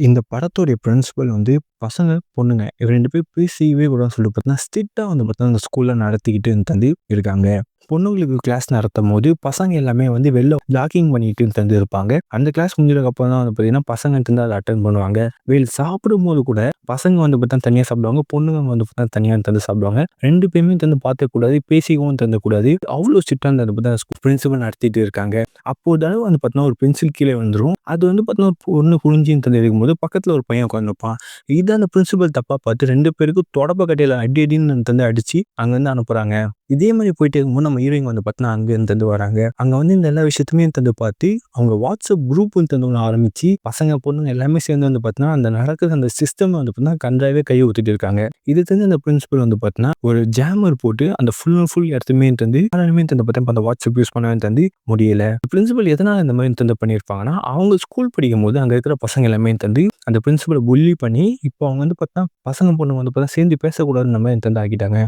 இந்த படத்தோடைய பிரின்சிபல் வந்து பசங்க, பொண்ணுங்க இவ 2 பேரும் பேசிக்கவே கூடாதுன்னு சொல்லிட்டு பார்த்தீங்கன்னா, ஸ்ட்ரிக்ட்டா வந்து பார்த்தீங்கன்னா, அந்த ஸ்கூல்ல நடத்திக்கிட்டு தந்து இருக்காங்க. பொண்ணுங்களுக்கு கிளாஸ் நடத்தும்போது, பசங்க எல்லாமே வந்து வெளில ஜாக்கிங் பண்ணிட்டு தந்து இருப்பாங்க. அந்த கிளாஸ் முடிஞ்சதுக்கப்புறம் தான் வந்து பார்த்தீங்கன்னா, பசங்க வந்து அத அட்டெண்ட் பண்ணுவாங்க. சாப்பிடும்போது கூட பசங்க வந்து பார்த்தீங்கன்னா தனியா சாப்பிடுவாங்க. பொண்ணுங்க வந்து பார்த்தீங்கன்னா தனியா தந்து சாப்பிடுவாங்க. 2 பேருமே வந்து பார்த்துக்கக்கூடாது, பேசிக்கவும் தந்தக்கூடாது. அவ்வளோ ஸ்ட்ரிக்ட்டா வந்து பார்த்தீங்கன்னா பிரின்சிபல் நடத்திட்டு இருக்காங்க. அப்போ ஒரு தடவ வந்து பார்த்தீங்கன்னா, ஒரு பென்சில் கீழ விழுந்துரும். அது வந்து பார்த்தீங்கன்னா, ஒரு பொண்ணு குனிஞ்சுன்னு தந்து இருக்கும்போது, பக்கத்துல ஒரு பையன் உட்காந்துருப்பான். இத அந்த பிரின்சிபல் தப்பா பார்த்து 2 பேருக்கும் தொடப்ப கட்டையில அடி அடின்னு தந்து அடிச்சு, அங்கருந்து அனுப்புறாங்க. இதே மாரி போயிட்டே இருக்கும்போது நம்ம ஹீரோயின் வந்து பார்த்தீங்கன்னா, அங்க இருந்து வராங்க. அங்க வந்து இந்த எல்லா விஷயத்தையுமே தந்து பார்த்து, அவங்க வாட்ஸ்அப் குரூப் தந்து ஒண்ணு ஆரம்பிச்சு, பசங்க, பொண்ணுங்க எல்லாமே சேர்ந்து வந்து பார்த்தீங்கன்னா, அந்த நடக்குற அந்த சிஸ்டம் வந்து பார்த்தீங்கன்னா, கண்றாவியா கைய ஊத்திட்டு இருக்காங்க. இது தெரிஞ்ச அந்த பிரின்சிபல் வந்து பார்த்தீங்கன்னா, ஒரு ஜாமர் போட்டு அந்த ஃபுல் அண்ட் ஃபுல் இடத்தையுமே தந்து, யாராலுமே தந்து பார்த்தா அந்த வாட்ஸ்அப் யூஸ் பண்ணவே தந்து முடியல. பிரின்சிபல் எதனால இந்த மாரி தந்து பண்ணியிருப்பாங்கன்னா, அவங்க ஸ்கூல் படிக்கும்போது அங்க இருக்கிற பசங்க எல்லாமே தந்து, அந்த பிரின்சிபல புல்லி பண்ணி, இப்போ அவங்க வந்து பார்த்தா பசங்க, பொண்ணுங்க வந்து பார்த்தா சேர்ந்து பேசக்கூடாதுன்ற மாரி தந்து ஆக்கிட்டாங்க.